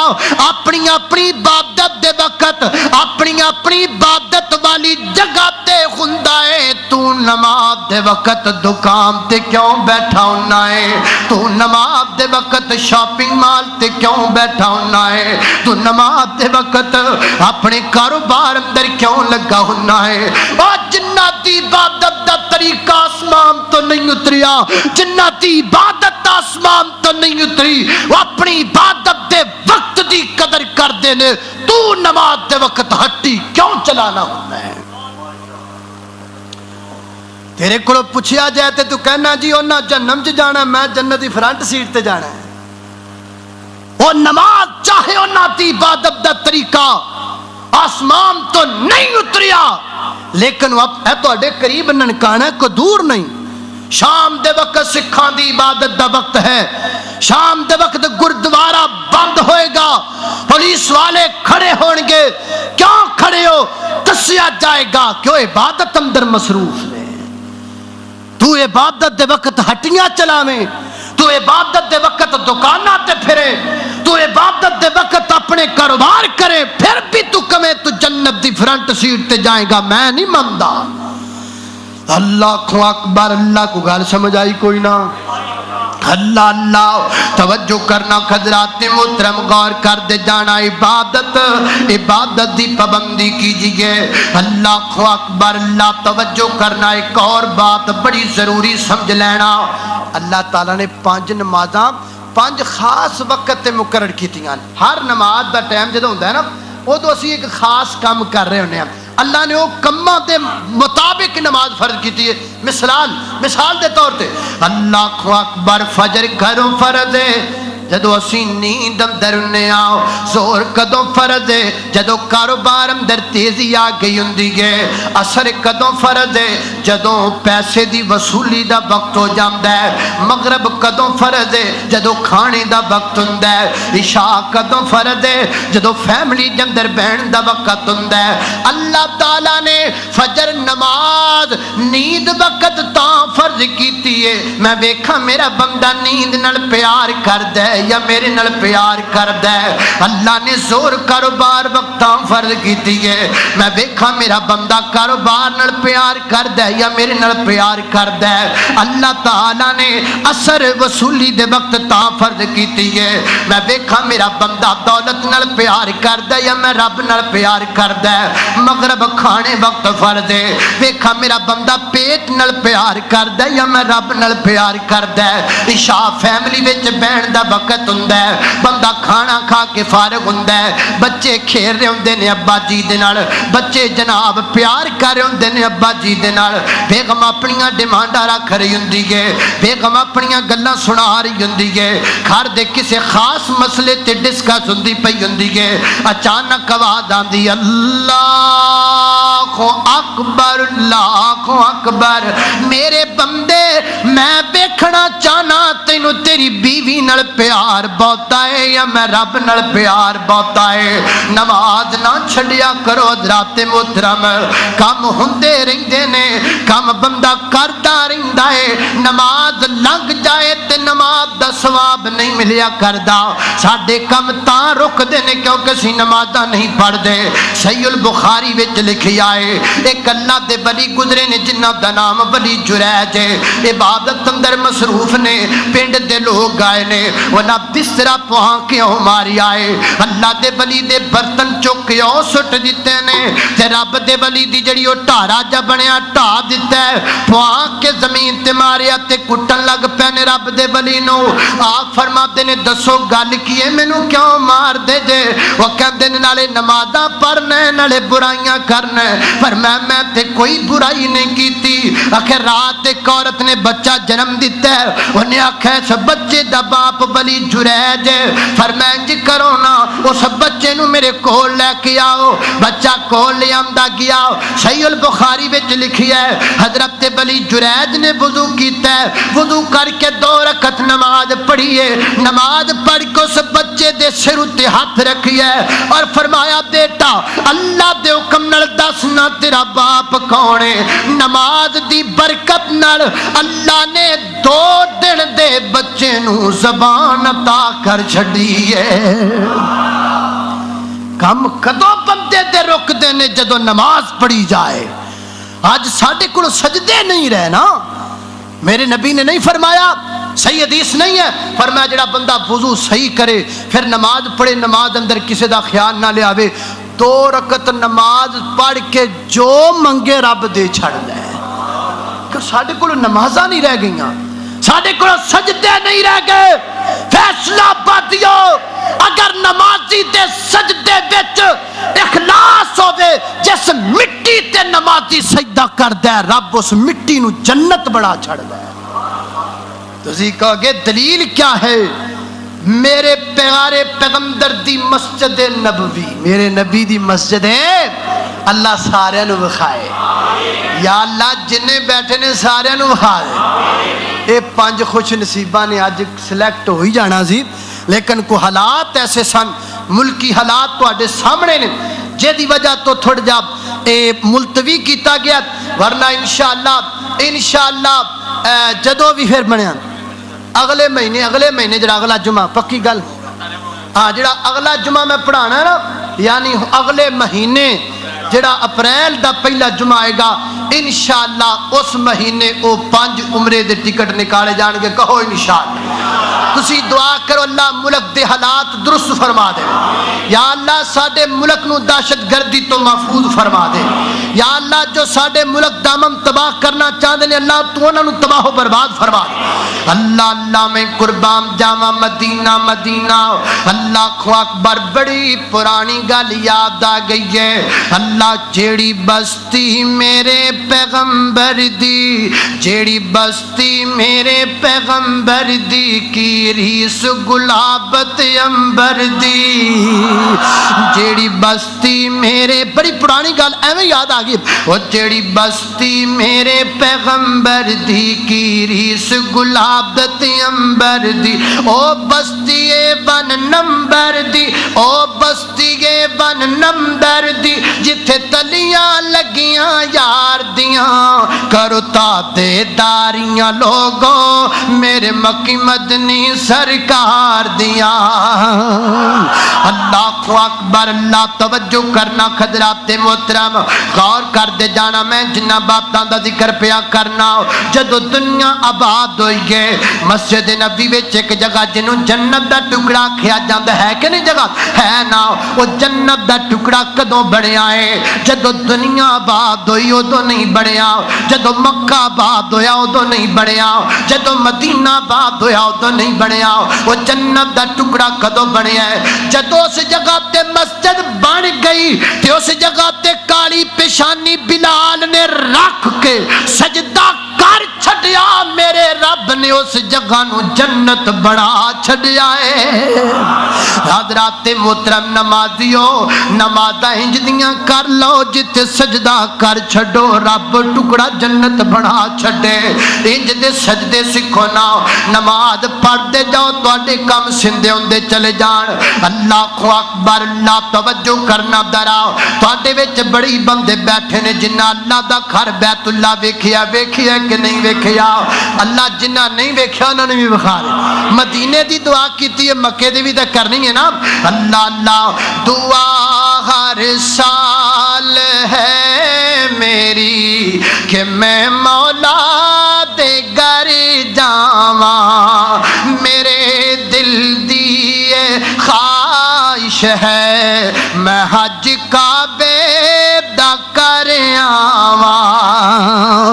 اپنی اپنی عبادت دے وقت اپنی اپنی عبادت والی جگہ تے ہوندا ہے، تو نماز دے وقت دکان تے کیوں بیٹھا ہونا ہے، تو نماز دے وقت شاپنگ مال تے کیوں بیٹھا ہونا ہے، تو نماز دے وقت اپنے کاروبار اندر کیوں لگا ہونا ہے۔ اور جناتی عبادت دا طریقہ آسمان تو نہیں اتریا، جناتی عبادت آسمان تو نہیں اتری، وہ اپنی عبادت دے وقت دی قدر کر دینے، تو نماز دے وقت ہٹی کیوں چلانا ہونا ہے۔ تیرے کو پوچھیا جائے تے تو کہنا جی انہاں جہنم چ جانا، میں جنت دی فرنٹ سیٹ تے جانا ہے۔ وہ نماز چاہے انہاں دی عبادت دا طریقہ آسمان تو نہیں اتریا، لیکن وہ ہے تو اڈے قریب ننکانا ہے، کوئی دور نہیں۔ شام دے وقت سکھاں دی عبادت دا وقت ہے، شام دے وقت گردوارہ بند ہوئے گا، پولیس والے کھڑے ہون گے، کیوں کھڑے ہو دسیا جائے گا کیوں عبادت اندر مصروف ہے۔ تو عبادت دے وقت ہٹیاں چلاویں، تو عبادت دے وقت دکانہ تے پھرے، تو عبادت دے وقت اپنے کاروبار کرے، پھر بھی تو کمیں تو جنت دی فرنٹ سیٹ تے جائیں گا، میں نہیں ماندا۔ اللہ کو اکبر، اللہ کو گل سمجھ آئی کوئی نہ؟ اللہ اللہ توجہ کرنا حضرات محترم، غور کر دے جانا، عبادت دی پابندی کیجئے۔ اللہ اکبر، اللہ توجہ کرنا۔ ایک اور بات بڑی ضروری سمجھ لینا، اللہ تعالیٰ نے 5 نمازاں 5 خاص وقت تے مقرر کیتیاں۔ ہر نماز دا ٹائم جدوں ہوندا ہے نا، وہ تو اسی ایک خاص کام کر رہے ہونے ہیں، اللہ نے وہ کماں دے مطابق نماز فرض کیتی ہے۔ مثال دے طور تے اللہ اکبر، فجر گھروں فرض ہے جدو اسی نیند اندر آؤ، زور کدوں فرض ہے جدو کاروبار اندر تیزی آ گئی ہوندی ہے، اثر کدوں فرض ہے جدو پیسے دی وصولی دا وقت ہو جاندا ہے، مغرب کدوں فرض ہے جدو کھانے دا وقت ہوندا ہے، عشاء کدوں فرض ہے جدو فیملی دے اندر بہن دا وقت ہوندا ہے۔ اللہ تعالیٰ نے فجر نماز نیند وقت تاں فرض کیتی ہے، میں ویکھاں میرا بندہ نیند نال پیار کردا ہے یا میرے نال پیار کردا ہے۔ اللہ نے زور کاروبار وقتاں فرض کیتی ہے، میں ویکھاں میرا بندہ کاروبار نال پیار کردا ہے یا میرے نال پیار کردا ہے۔ اللہ تعالیٰ نے اثر وصولی دے وقت تاں فرض کیتی ہے، میں ویکھاں میرا بندہ دولت نال پیار کردا ہے یا میں رب نال پیار کردا ہے۔ مغرب کھانے وقت فرض ہے، ویکھاں میرا بندہ پیٹ نال پیار کردا ہے یا میں رب نال پیار کردا ہے۔ عشاء فیملی وچ بہن دا وقت ہوندا ہے، بندہ کھانا کھا کے فارغ ہوندا ہے، بچے کھیل رہے ہوندے نے ابا جی دے نال، بچے جناب پیار کر رہے ہوندے نے ابا جی دے نال، بیگم اپنیاں ڈیمانڈاں رکھ رہی ہوندی ہے، بیگم اپنیاں گلاں سنا رہی ہوندی ہے، گھر دے کسے خاص مسئلے تے ڈسکس ہوندی پئی ہوندی ہے، اچانک آواز آندی اللہ اکبر، اللہ اکبر، میرے بندے میں ویکھنا چاہنا تینوں تیری بیوی نال پیار بہتا ہے یا میں رب نال پیار بہتا ہے۔ نماز نہ چھڈیا کرو حضرات محترم، کم ہوندے رہندے نے، کم بندہ کردا رہندا ہے، نماز لنگ جائے تے نماز دا ثواب نہیں ملیا کردا۔ ساڈے کم تاں رکدے نے کیونکہ اسی نمازاں نہیں پڑھدے۔ صحیح البخاری وچ لکھیا ہے ایک اللہ دے ولی گزرے نے جنہاں دا نام ولی جریج ہے، عبادت اندر مصروف نے، پنڈ دے لوگ آئے نے، ونا بسترا پہاں کیوں ماری آئے، اللہ دے ولی دے برتن چک کیوں سٹ دیتے نے، تے رب دے ولی دی جڑی او ٹارا جا بنیا ٹا دیتا ہے پوا کے زمین تے ماریا تے کٹن لگ پے نے رب دے ولی نو آپ فرماتے نے دسو گل کی ہے مینوں کیوں مار دے جے وہ کہندے نے نالے نمازاں پڑھنا نالے برائیاں کرنا پر میں تے کوئی برائی نہیں کیتی آخر رات ایک عورت نے بچہ جنم دیتا ہے انہیں آخیا اس بچے دا باپ ولی جریج ہے فرمایا انج کرو نا اس بچے نو میرے کول لے کے آؤ بچہ کول لے آمدا گیا صحیح البخاری وچ لکھیا ہے حضرت ولی جریج نے وضو کیتا ہے وضو کر کے 2 رکعت نماز پڑھی ہے نماز پڑھ کے اس بچے دے سر تے ہاتھ رکھیا ہے اور فرمایا بیٹا اللہ دے حکم نال دس نا تیرا باپ کون ہے نماز دی برکت نال اللہ نے 2 دن دے بچے نو زبان عطا کر چھڈی ہے کم کدوں بندے دے رک دینے جدو نماز پڑھی جائے آج ساڑھے کو سجدے نہیں رہے نا میرے نبی نے نہیں فرمایا صحیح حدیث نہیں ہے فرمایا جڑا بندہ وضو صحیح کرے پھر نماز پڑھے نماز اندر کسی دا خیال نہ لے آوے 2 رکعت نماز پڑھ کے جو منگے رب دے چھڑ دے کہ ساڑھے کو نمازاں نہیں رہ گئیاں ساڑھے کو سجدے نہیں رہ گئے فیصلہ باتیو اگر نمازی دے سجدے وچ اخلاص ہوئے جس مٹی تے نمازی سجدہ کر دے رب اس مٹی نو جنت بڑا چھڑ دے تسی کہو گے دلیل کیا ہے میرے پیارے پیغمبر دی مسجد نبوی میرے نبی دی مسجد ہے اللہ سارے نو بخائے یا اللہ جنہیں بیٹھے نے سارے نو بخائے اے 5 خوش نصیبہ نے آج سلیکٹ ہوئی جانا سی لیکن کو حالات ایسے سن ملکی حالات تو آڈے سامنے نے جے دی وجہ تو تھوڑ جا ملتوی کیتا گیا ورنہ انشاءاللہ جدو بھی پھر بنیا اگلے مہینے جڑا اگلا جمعہ پکی گل ہاں جڑا اگلا جمعہ میں پڑھانا ہے نا یعنی اگلے مہینے جڑا اپریل دا پہلا جمعہ آئے گا انشاءاللہ اس مہینے او 5 عمرے دے ٹکٹ نکالے جان گے کہو انشاءاللہ تسی دعا کرو اللہ ملک دے حالات درست فرما دے یا اللہ ساڑے ملک نو دہشت گردی تو محفوظ فرما دے یا اللہ جو ساڑے ملک دامم تباہ کرنا چاہتے ہیں اللہ تو انہوں نے تباہ و برباد فرما دے اللہ میں قربان جاواں مدینہ اللہ کو اکبر بڑی پرانی گل یاد آ گئی ہے اللہ جیڑی بستی میرے پیغمبر دی جیڑی بستی میرے پیغمبر دی کی ریس گلابت امبر دی جیڑی بستی میرے بڑی پرانی گل ایویں یاد آ گئی وہ جیڑی بستی میرے پیغمبر دی کی ریس گلابت امبر دی او بستی 1 نمبر دی او بستی 1 نمبر دی جتھے تلیاں لگیاں یار دیاں کرو تابے داریاں لوگوں میرے مکی مدنی سرکار دیاں اللہ کو اکبر اللہ توجہ کرنا خضرات محترم غور کر دے جانا میں جنہ باتاں دا ذکر پیا کرنا جدو دنیا آباد ہوئی گئے مسجد نبی وچ ایک جگہ جنوں جنت دا ٹکڑا کھیا جاندا ہے کہ نہیں جگہ ہے نا وہ جنت دا ٹکڑا کدوں بڑھیا ہے جدو دنیا آباد ہوئی ادو نہیں بڑھیا جدو مکہ آباد ہویا ادو نہیں بڑھیا جدو مدینہ آباد ہویا ادو نہیں بڑھیا وہ جنت دا ٹکڑا کدوں بڑھیا ہے جدو اس جگہ تے مسجد بن گئی تے اس جگہ تے کالی پیشانی بلال نے رکھ کے سجدہ کر چھڑیا میرے رب نے اس جگہ نو جنت بڑا چھڑیا ہے حضرات محترم نمازیو نمازاں انج دیاں کر لو جتے سجدہ کر چھڑو رب ٹکڑا جنت بڑا چھڑے انج دے سجدے سکھو نا نماز پڑھ دے جاؤ تواڈے کم سندے ہوندے چلے جان اللہ کو اکبر اللہ توجہ کرنا دراؤ تواڈے وچ بڑی بندے بیٹھے نے جنہ اللہ دا گھر بیت اللہ ویکھیا کہ نہیں ویکھیا اللہ جنہ نہیں ویکھیا انہوں نے بھی بخا دے مدینے دی دعا کیتی ہے مکے دی بھی تے کرنی ہے نا اللہ اللہ دعا ہر سال ہے میری کہ میں مولا دے گھر جاواں میرے دل دی خواہش ہے میں حج کعبے دا کر آواں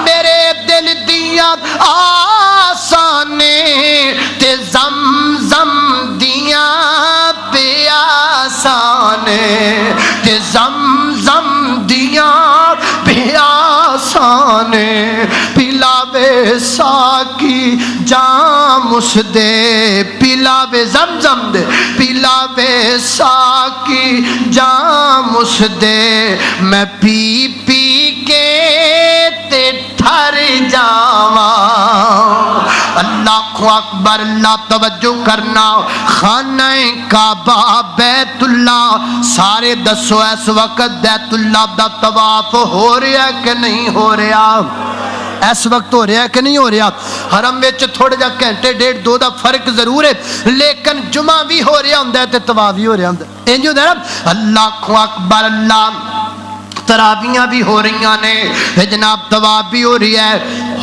میرے دل دیاں آسانے تے زمزم دیاں پیاسانے تے زمزم دیاں پیاسانے پلاوے ساکی جام اس دے پلاوے زمزم دے پلاوے ساکی جام اس دے میں پی پی کے تے ٹھر جاواں اللہ اکبر اللہ توجہ کرنا خانہ کعبہ بیت اللہ سارے دسو اس وقت بیت اللہ دا طواف ہو رہا ہے کہ نہیں ہو رہا اس وقت ہو رہا ہے کہ نہیں ہو رہا حرم وچ تھوڑے جا گھنٹے ڈیڑھ دو دا فرق ضرور ہے لیکن جمعہ بھی ہو رہا ہوندا ہے تے طواف بھی ہو رہا ہوندا ہے انج ہوندا ہے نا اللہ اکبر اللہ تراویاں بھی ہو رہی نے جناب طواف بھی ہو رہی ہے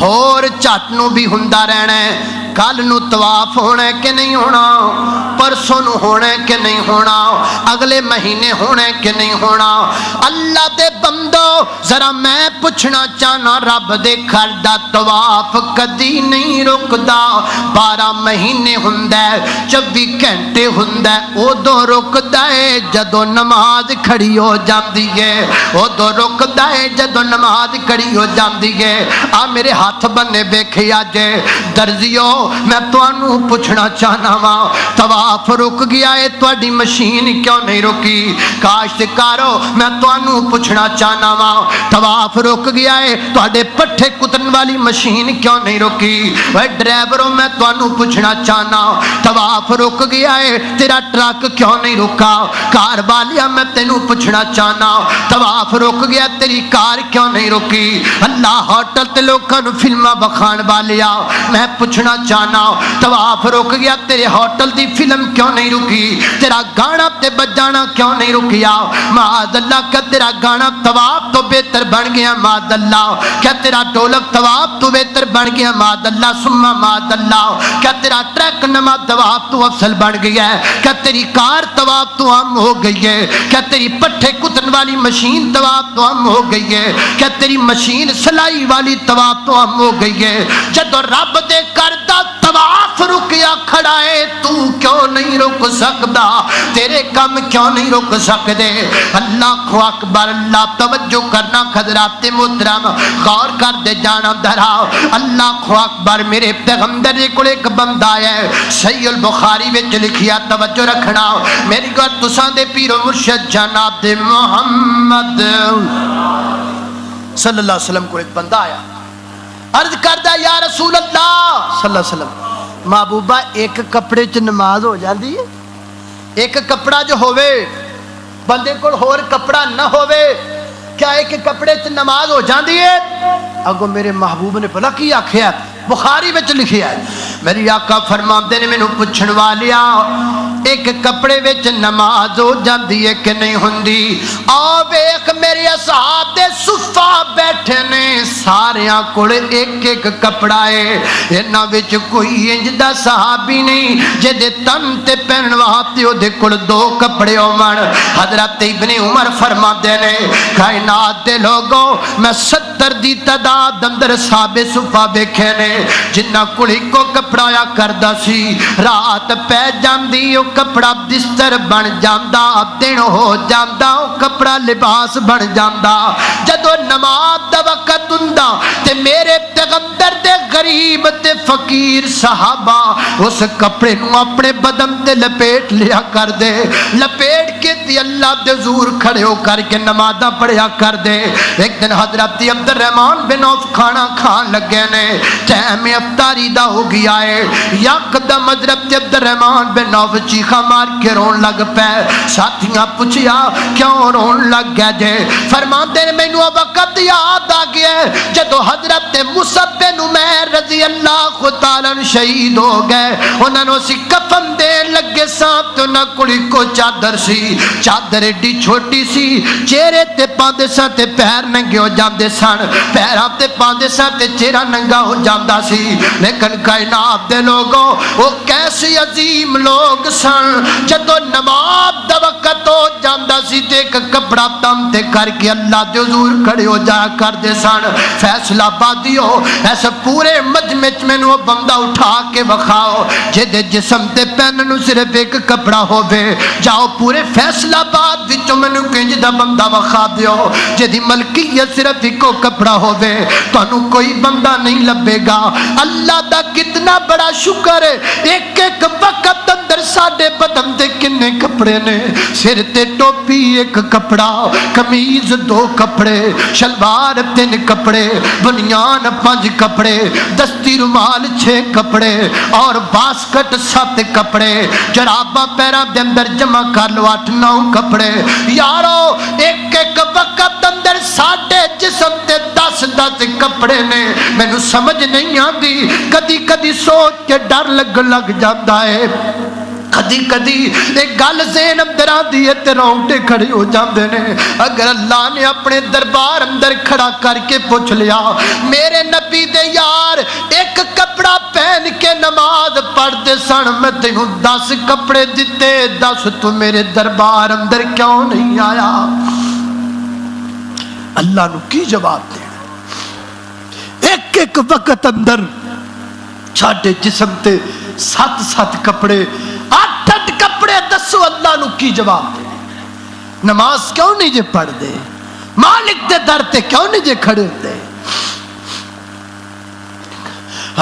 اور جھٹ نو بھی ہوندا رہنا ہے کل نو طواف ہونا ہے کہ نہیں ہونا پرسوں نو ہونا ہے کہ نہیں ہونا اگلے مہینے ہونا ہے کہ نہیں ہونا اللہ دے بندو ذرا میں پوچھنا چاہنا رب دے گھر دا طواف کدی نہیں رکدا 12 مہینے ہوندا ہے 24 گھنٹے ہوندا ہے اودوں رکدا ہے جدوں نماز کھڑی ہو جاندی ہے اودوں رکدا ہے جدوں نماز کھڑی ہو جاندی ہے آ میرے ہاتھ بننے ویکھیا جے درزیو میں تانوں پوچھنا چاہنا وا طواف رک گیا ہے تہاڈی مشین کیوں نہیں رکی کاشتکارو میں تانوں پوچھنا چاہنا وا طواف رک گیا ہے تہاڈے پٹھے کتن والی مشین کیوں نہیں رکی اے ڈرائیوروں میں تانوں پوچھنا چاہنا طواف رک گیا ہے تیرا ٹرک کیوں نہیں رکا کار والیا میں تینوں پوچھنا چاہنا طواف رک گیا تیری کار کیوں نہیں رکی اللہ ہوٹل تے لوکاں نوں فلماں بخان والیا میں پوچھنا چاہنا طواف رک گیا تیرے ہوٹل دی فلم کیوں نہیں رکی تیرا گانا تے بجانا کیوں نہیں رکیا معاذ اللہ کہ تیرا گانا طواف تو بہتر بن گیا معاذ اللہ کہ تیرا ڈولک طواف تو بہتر بن گیا معاذ اللہ ثم معاذ اللہ کہ تیرا ٹرک نماز طواف تو افضل بن گیا ہے کہ تیری کار طواف تو عام ہو گئی ہے کہ تیری پٹھے کتن والی مشین طواف تو عام ہو گئی ہے کہ تیری مشین سلائی والی طواف تو عام ہو گئی ہے جدو رب دے کردہ طواف رکیا کھڑا ہے تو کیوں نہیں رک سکتا تیرے کم کیوں نہیں رک سکتے اللہ اکبر اللہ توجہ کرنا حضرات محترم غور کر دے جانا درا اللہ اکبر میرے پیغمبر کو ایک بندہ ہے صحیح البخاری وچ لکھیا توجہ رکھنا میری گل تساں دے پیر و مرشد جناب دے محمد صلی اللہ علیہ وسلم کو ایک بندہ آیا عرض کردا یا رسول اللہ صلی اللہ علیہ وسلم محبوبہ ایک کپڑے چ نماز ہو جاندی ہے ایک کپڑا جو ہوئے بندے کو اور کپڑا نہ ہوئے کیا ایک کپڑے چ نماز ہو جاندی ہے اگو میرے محبوب نے بھلا کی آکھیا بخاری وچ لکھیا ہے میری آقا فرماندے نے مینوں پوچھن والیا ایک کپڑے وچ نماز ہو جاندی ہے کہ نہیں ہوندی آ ویکھ میرے اصحاب دے صفہ بیٹھے نے ساریاں کول ایک ایک کپڑا ہے انہاں وچ کوئی انج دا صحابی نہیں جے دے تن تے پہنن واسطے او دے کول 2 کپڑے ہون حضرت ابن عمر فرماندے نے کائنات دے لوگوں میں 70 دی تعداد اندر صحابے صفہ ویکھے نے جنہ کول کو کپڑا یا کردا سی رات پہ جاندی او کپڑا بستر بن جاندا دن ہو جاندا او کپڑا لباس بن جاندا جدو نماز دا وقت ہوندا تے میرے پیغمبر دے غریب تے فقیر صحابہ اس کپڑے نو اپنے بدن تے لپیٹ لیا کر دے لپیٹ کے تے اللہ دے حضور کھڑے ہو کر کے نمازاں پڑھیا کر دے ایک دن حضرت عبد الرحمن بن عوف کھانا کھان لگے نے ٹائم افطاری دا ہو گیا ہے یکدم حضرت عبد الرحمن بن عوف چیخا مار کے رون لگ پے ساتھیاں پوچھیا کیوں رون لگ گیا جے فرماندے نے مینوں وقت یاد آ گیا جدو حضرت مصعب بن عمیر رضی اللہ تعالیٰ شہید ہو گئے انہوں نے اسی کفن دین لگے ساتھ تو نہ کوئی کو چادر سی چادر ایڈی چھوٹی سی چہرے تے پاندے سن تے پیر ننگے ہو جاندے سن پیراں تے پاندے سن تے چہرہ ننگا ہو جاندا سی لیکن کائنات دے لوگوں وہ کیسے عظیم لوگ سن جدو نماز دا وقت ہو جاندا سی تے ایک کپڑا تم تے کر کے اللہ دے حضور کھڑے ہو جایا کردے سن فیصلہ آبادیو ایسا پورے مجمع میں وہ بندہ اٹھا کے وکھاؤ جے جسم تے پہنن نو صرف ایک کپڑا ہووے جاؤ پورے فیصلہ آباد وچوں مینوں کنج دا بندہ وکھا دیو جے دی ملکیت صرف ایکو کپڑا ہووے تانوں کوئی بندہ نہیں لبے گا اللہ دا کتنا بڑا شکر ہے ایک ایک وقت اندر ساڈے بدن تے کنے کپڑے نے سر تے ٹوپی ایک کپڑا قمیض 2 کپڑے شلوار 3 کپڑے بنیان 5 کپڑے دستی رومال 6 کپڑے اور باسکٹ 7 کپڑے جراباں پیراں دے اندر جمع کر لو 8-9 کپڑے یارو ایک ایک وقت اندر ساڈے جسم تے 10 کپڑے نے مینوں سمجھ نہیں آندی کدی کدی سوچ کے ڈر لگ جاتا ہے کدی کدی ایک گل ذہن اندر آندی ہے تے رونگٹے کھڑے ہو جاندے نے اگر اللہ نے اپنے دربار اندر کھڑا کر کے پوچھ لیا میرے نبی دے یار ایک کپڑا پہن کے نماز پڑھتے سن میں تینوں 10 کپڑے دیتے 10 تو میرے دربار اندر کیوں نہیں آیا اللہ نو کی جواب دے ایک ایک وقت اندر چھاٹے جسم تے 7 کپڑے 8 کپڑے دسو اللہ نو کی جواب دے نماز کیوں نہیں جے پڑھ دے مالک دے در تے کیوں نہیں جے کھڑے ہوتے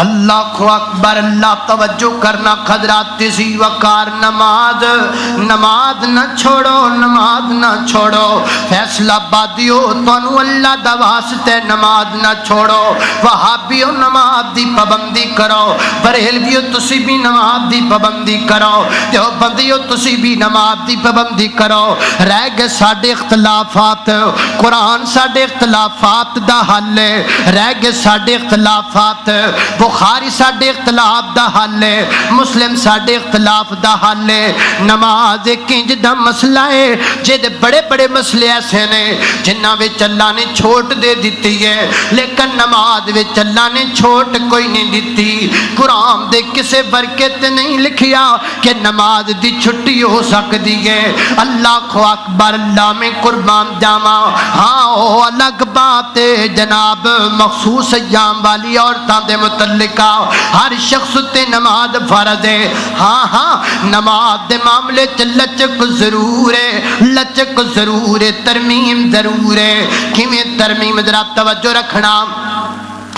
اللہ اکبر اللہ توجہ کرنا حضرات تیزی وقار نماز نہ چھوڑو نماز نہ چھوڑو فیصلہ آبادیو تانوں اللہ دا واسطے نماز نہ چھوڑو وہابیو نماز دی پابندی کرو بریلویو تسی بھی نماز دی پابندی کرو دیوبندیو تسی بھی نماز دی پابندی کرو رہ گئے ساڈے اختلافات قرآن ساڈے اختلافات دا حل ہے رہ گئے ساڈے اختلافات بخاری ساڈے اختلاف دا حل ہے مسلم ساڈے اختلاف دا حل ہے نماز ایک انج دا مسئلہ ہے جے بڑے بڑے مسئلے ایسے نے جنہاں وچ اللہ نے چھوٹ دے دیتی ہے لیکن نماز وچ اللہ نے چھوٹ کوئی نہیں دیتی قرآن دے کسے برکت نہیں لکھیا کہ نماز دی چھٹی ہو سکتی ہے اللہ اکبر اللہ میں قربان جاواں ہاں او الگ بات ہے جناب مخصوص ایام والی عورتاں دے متعلقہ ہر شخص تے نماز فرض ہے ہاں نماز دے معاملے چ لچک ضرور ہے ترمیم ضرور ہے کیویں ترمیم ذرا توجہ رکھنا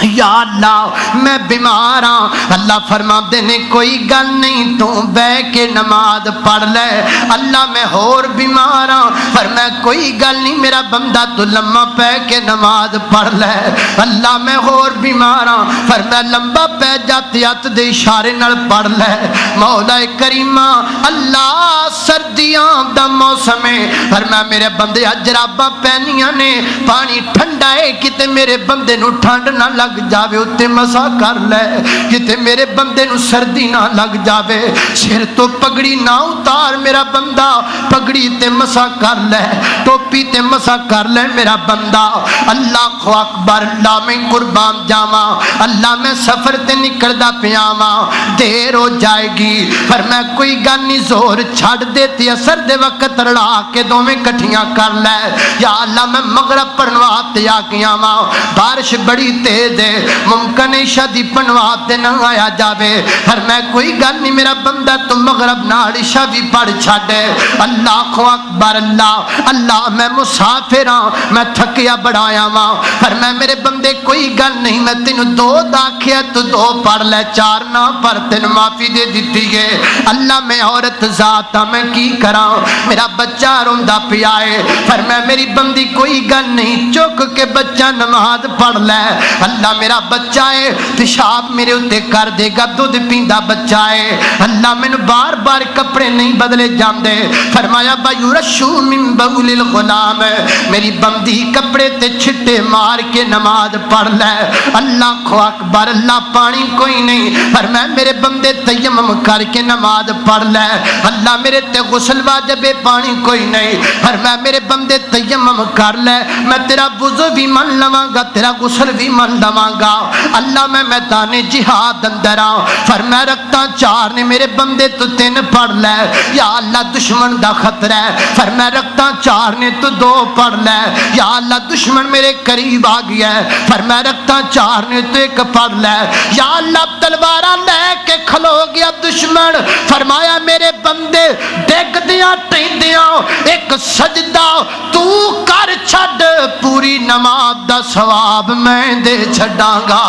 یا اللہ میں بیمار ہاں اللہ فرماتے نے کوئی گل نہیں تو بے کے نماز پڑھ لے اللہ میں اور بیمار ہاں پر میں کوئی گل نہیں میرا بندہ تو لمبا پہ کے نماز پڑھ لے اللہ میں اور بیمار ہاں پر میں لمبا پہ جاتے ہاتھ دے اشارے نال پڑھ لے مولا کریمہ اللہ سردیاں دا موسم ہے پر میں میرے بندے جراباں پہنیاں نے پانی ٹھنڈا ہے کتے میرے بندے نو ٹھنڈ نہ لگ جاوے اتے مسا کر لے کتے میرے بندے نو سردی نہ لگ جاوے سر تو پگڑی نہ اتار میرا بندہ پگڑی تے مسا کر لے ٹوپی تے مسا کر لے میرا بندہ اللہ اکبر اللہ میں قربان جاواں اللہ میں سفر تے نکلدا پیاواں دیر ہو جائے گی پر میں کوئی گل نہیں زور چھڑ دیتی اثر دے وقت رڑا کے دوویں کٹھیاں کر لے یا اللہ میں مغرب پڑھوا تے آ گیا واں بارش بڑی تیز ممکن ہے شادی پنوات نہ آیا جاوے پر میں کوئی گل نہیں میرا بندہ تو مغرب نال عشاء بھی پڑھ چھڈے اللہ اکبر اللہ میں مسافر ہاں میں تھکیا بڑایا واں پر میں میرے بندے کوئی گل نہیں میں تینوں 2 آکھیا تو 2 پڑھ لے 4 نہ پر تینوں معافی دے دیتی ہے اللہ میں عورت ذات ہاں میں کی کراں میرا بچہ روندا پیا ہے پر میں میری بندی کوئی گل نہیں چک کے بچہ نماز پڑھ لے اللہ اللہ میرا بچہ ہے پیشاب میرے اتنے کر دے گا دودھ پیندا بچہ ہے اللہ مینوں بار بار کپڑے نہیں بدلے جاندے فرمایا بَيُرَشُّ مِن بَوْلِ الْغُلَامِ میری بندی کپڑے تے چھٹے مار کے نماز پڑھ لے اللہ اکبر اللہ پانی کوئی نہیں فرمایا میرے بندے تیمم کر کے نماز پڑھ لے اللہ میرے تے غسل واجب ہے پانی کوئی نہیں فرمایا میرے بندے تیمم کر لے میں تیرا وضو بھی من لواں گا تیرا غسل بھی من لواں گا اللہ میں میدان جہاد اندر آؤں فرمایا رکھتا 4 نے میرے بندے تو 3 پڑھ لے یا اللہ دشمن دا خطرہ ہے فرمایا رکھتا 4 نے تو 2 پڑھ لے یا اللہ دشمن میرے قریب آ گیا ہے فرمایا رکھتا 4 نے تو 1 پڑھ لے یا اللہ تلواراں لے کے کھلو گیا دشمن فرمایا میرے بندے ڈگ دیاں ٹیندیاں ایک سجدہ تو کر چھڈ پوری نماز دا ثواب میں دے چھڈاں گا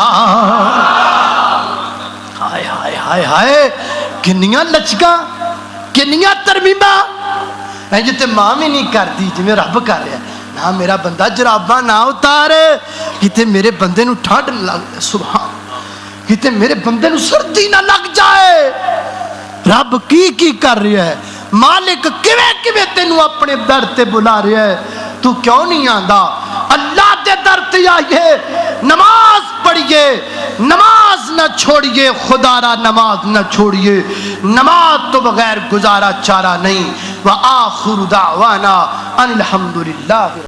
ہائے ہائے ہائے ہائے کنیاں لچکاں کنیاں ترمیماں انج تے ماں بھی نہیں کرتی جویں رب کر رہا نہ میرا بندہ جراباں نہ اتار کتے میرے بندے نو ٹھنڈ لگ سبحان کتے میرے بندے نو سردی نہ لگ جائے رب کی کر رہا ہے مالک کیویں تینوں اپنے در تے بلا رہا ہے تو کیوں نہیں آندا اللہ دے در تے آئیے نماز پڑھیے نماز نہ چھوڑیے خدا را نماز نہ چھوڑیے نماز تو بغیر گزارا چارہ نہیں وآخر دعوانا ان الحمدللہ